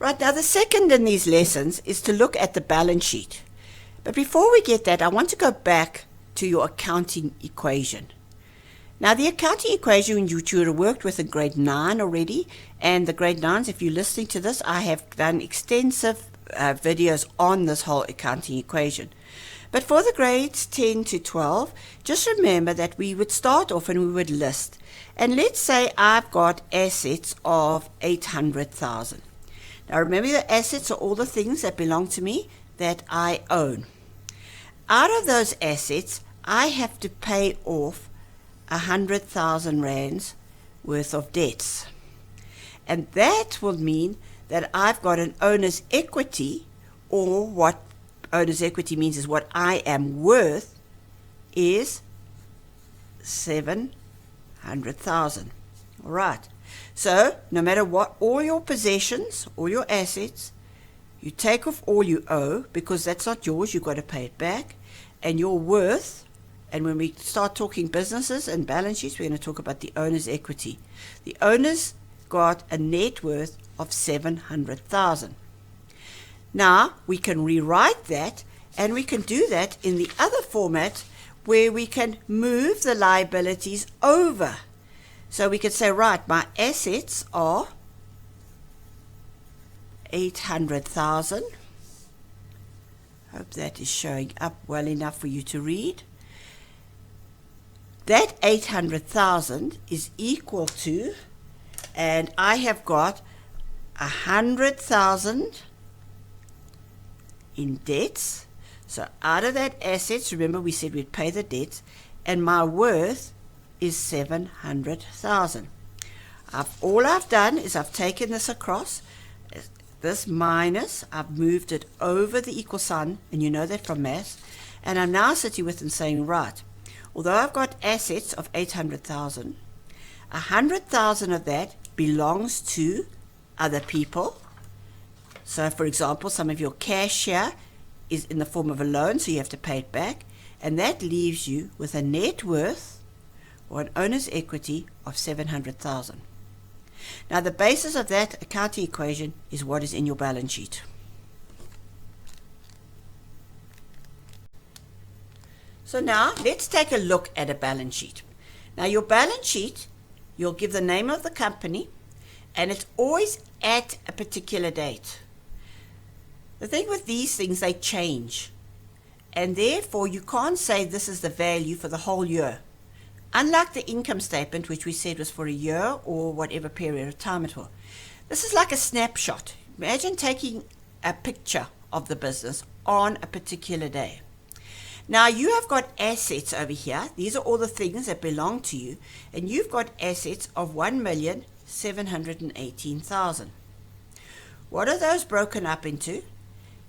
Right, now the second in these lessons is to look at the balance sheet. But before we get that, I want to go back to your accounting equation. Now the accounting equation which you would have worked with in grade 9 already, and the grade 9s, if you're listening to this, I have done extensive videos on this whole accounting equation. But for the grades 10 to 12, just remember that we would start off and we would list. And let's say I've got assets of 800,000. Now remember, the assets are all the things that belong to me that I own. Out of those assets, I have to pay off 100,000 rands worth of debts. And that will mean that I've got an owner's equity, or what owner's equity means is what I am worth, is 700,000. All right. So no matter what, all your possessions, all your assets, you take off all you owe, because that's not yours, you've got to pay it back, and your worth. And when we start talking businesses and balance sheets, we're going to talk about the owner's equity. The owner's got a net worth of 700,000. Now we can rewrite that, and we can do that in the other format where we can move the liabilities over. So we could say, right, my assets are 800,000. Hope that is showing up well enough for you to read. That 800,000 is equal to, and I have got 100,000 in debts. So out of that assets, remember we said we'd pay the debts, and my worth is 700,000. All I've done is I've taken this across, this minus, I've moved it over the equal sign, and you know that from maths, and I'm now sitting with and saying, right, although I've got assets of 800,000, 100,000 of that belongs to other people. So for example, some of your cash here is in the form of a loan, so you have to pay it back, and that leaves you with a net worth, or an owner's equity, of 700,000. Now the basis of that accounting equation is what is in your balance sheet. So now let's take a look at a balance sheet. Now your balance sheet, you'll give the name of the company, and it's always at a particular date. The thing with these things, they change, and therefore you can't say this is the value for the whole year. Unlike the income statement, which we said was for a year or whatever period of time it will. This is like a snapshot. Imagine taking a picture of the business on a particular day. Now you have got assets over here. These are all the things that belong to you, and you've got assets of 1,718,000. What are those broken up into?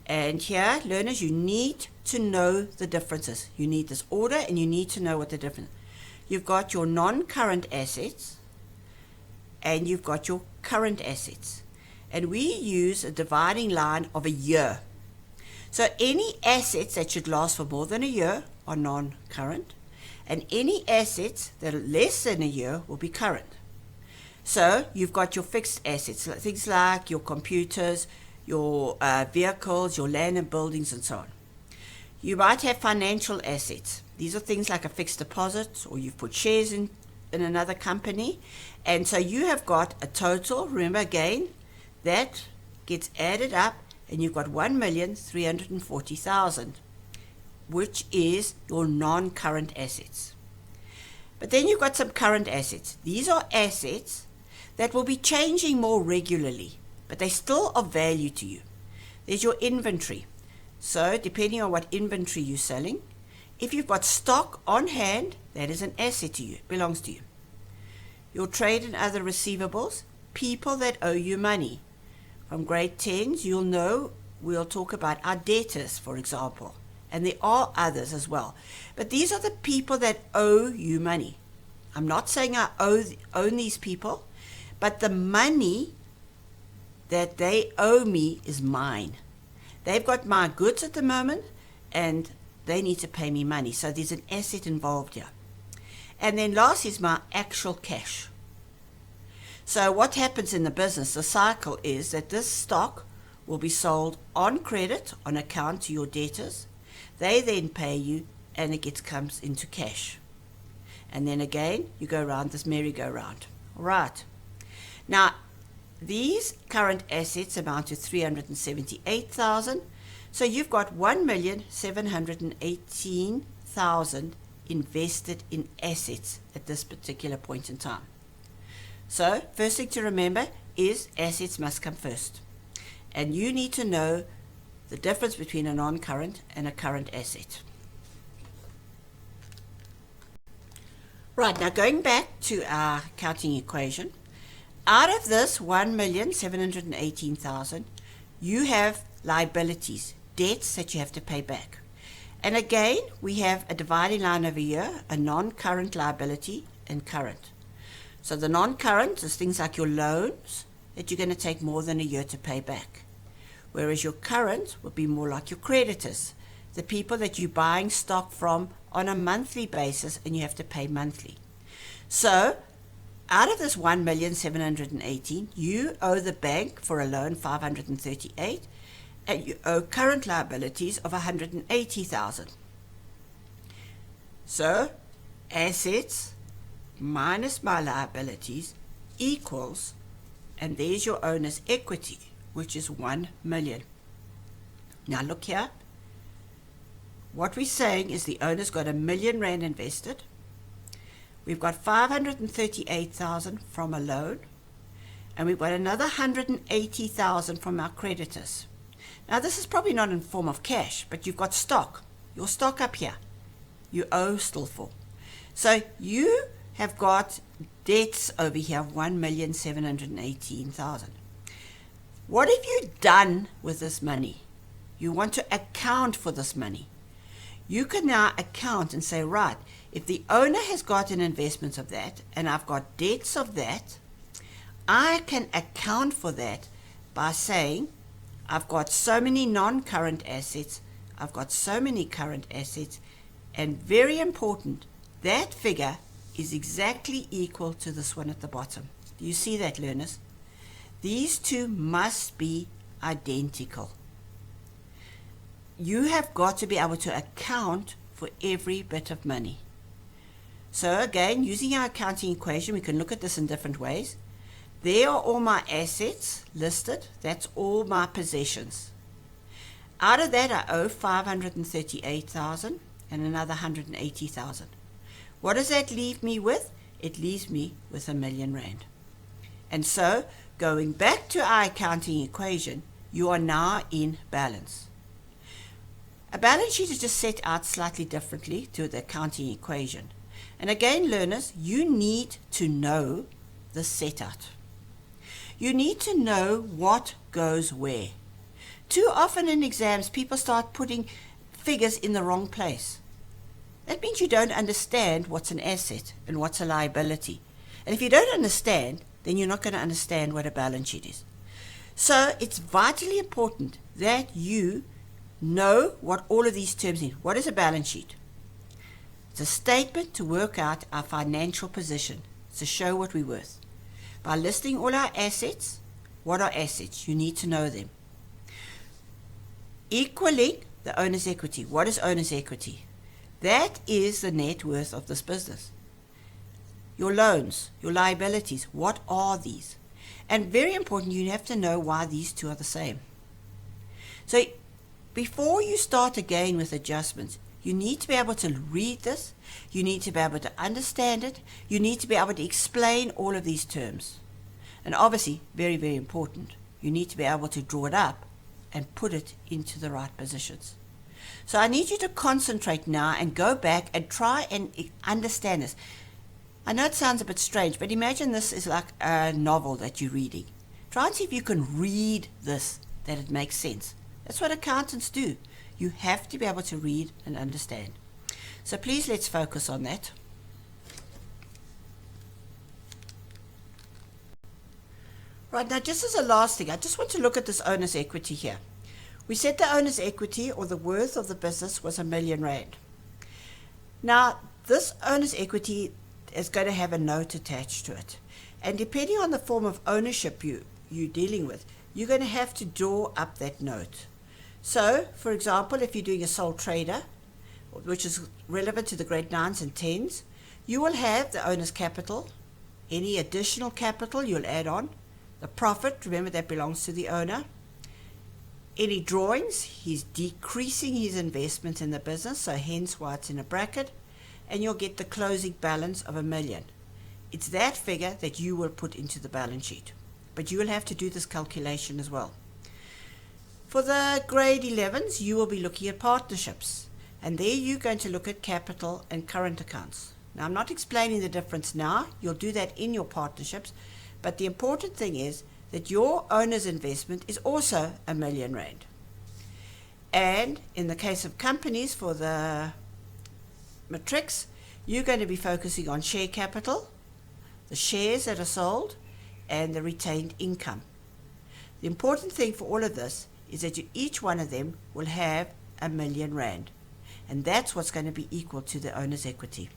And here, learners, you need to know the differences. You need this order, and you need to know what the difference is. You've got your non-current assets, and you've got your current assets. And we use a dividing line of a year. So any assets that should last for more than a year are non-current, and any assets that are less than a year will be current. So you've got your fixed assets, things like your computers, your vehicles, your land and buildings, and so on. You might have financial assets. These are things like a fixed deposit, or you've put shares in another company. And so you have got a total, remember again, that gets added up, and you've got 1,340,000, which is your non-current assets. But then you've got some current assets. These are assets that will be changing more regularly, but they still of value to you. There's your inventory. So depending on what inventory you're selling, if you've got stock on hand, that is an asset to you, it belongs to you. Your trade and other receivables, people that owe you money. From grade 10s, you'll know we'll talk about our debtors, for example, and there are others as well. But these are the people that owe you money. I'm not saying I own these people, but the money that they owe me is mine. They've got my goods at the moment, and they need to pay me money. So there's an asset involved here. And then last is my actual cash. So what happens in the business, the cycle is that this stock will be sold on credit, on account to your debtors. They then pay you and it comes into cash. And then again, you go around this merry-go-round. All right. Now, these current assets amount to 378,000. So you've got 1,718,000 invested in assets at this particular point in time. So first thing to remember is assets must come first. And you need to know the difference between a non-current and a current asset. Right, now going back to our accounting equation, out of this 1,718,000, you have liabilities, debts that you have to pay back. And again, we have a dividing line over here, a non-current liability and current. So the non-current is things like your loans that you're going to take more than a year to pay back. Whereas your current would be more like your creditors, the people that you're buying stock from on a monthly basis and you have to pay monthly. So out of this 1,718,000, you owe the bank for a loan 538, and you owe current liabilities of 180,000. So assets minus my liabilities equals, and there's your owner's equity, which is 1 million. Now look here. What we're saying is the owner's got R1 million invested. We've got 538,000 from a loan, and we've got another 180,000 from our creditors. Now this is probably not in form of cash, but you've got stock. Your stock up here, you owe still for. So you have got debts over here of 1,718,000. What have you done with this money? You want to account for this money. You can now account and say, right, if the owner has got an investment of that and I've got debts of that, I can account for that by saying I've got so many non-current assets, I've got so many current assets, and very important, that figure is exactly equal to this one at the bottom. Do you see that, learners? These two must be identical. You have got to be able to account for every bit of money. So again, using our accounting equation, we can look at this in different ways. There are all my assets listed. That's all my possessions. Out of that, I owe 538,000 and another 180,000. What does that leave me with? It leaves me with R1 million. And so, going back to our accounting equation, you are now in balance. A balance sheet is just set out slightly differently to the accounting equation. And again, learners, you need to know the setout. You need to know what goes where. Too often in exams, people start putting figures in the wrong place. That means you don't understand what's an asset and what's a liability. And if you don't understand, then you're not going to understand what a balance sheet is. So it's vitally important that you know what all of these terms mean. What is a balance sheet? It's a statement to work out our financial position, to show what we're worth. By listing all our assets, what are assets? You need to know them. Equaling the owner's equity. What is owner's equity? That is the net worth of this business. Your loans, your liabilities, what are these? And very important, you have to know why these two are the same. So before you start again with adjustments, you need to be able to read this, you need to be able to understand it, you need to be able to explain all of these terms. And obviously, very, very important, you need to be able to draw it up and put it into the right positions. So I need you to concentrate now and go back and try and understand this. I know it sounds a bit strange, but imagine this is like a novel that you're reading. Try and see if you can read this, that it makes sense. That's what accountants do. You have to be able to read and understand. So please let's focus on that. Right, now just as a last thing, I just want to look at this owner's equity here. We said the owner's equity or the worth of the business was R1 million. Now, this owner's equity is going to have a note attached to it. And depending on the form of ownership you're dealing with, you're going to have to draw up that note. So, for example, if you're doing a sole trader, which is relevant to the grade 9s and 10s, you will have the owner's capital, any additional capital you'll add on, the profit, remember that belongs to the owner, any drawings, he's decreasing his investment in the business, so hence why it's in a bracket, and you'll get the closing balance of $1 million. It's that figure that you will put into the balance sheet, but you will have to do this calculation as well. For the grade 11s, you will be looking at partnerships, and there you're going to look at capital and current accounts. Now, I'm not explaining the difference now. You'll do that in your partnerships, but the important thing is that your owner's investment is also R1 million. And in the case of companies, for the matrix, you're going to be focusing on share capital, the shares that are sold, and the retained income. The important thing for all of this is that each one of them will have R1 million, and that's what's going to be equal to the owner's equity.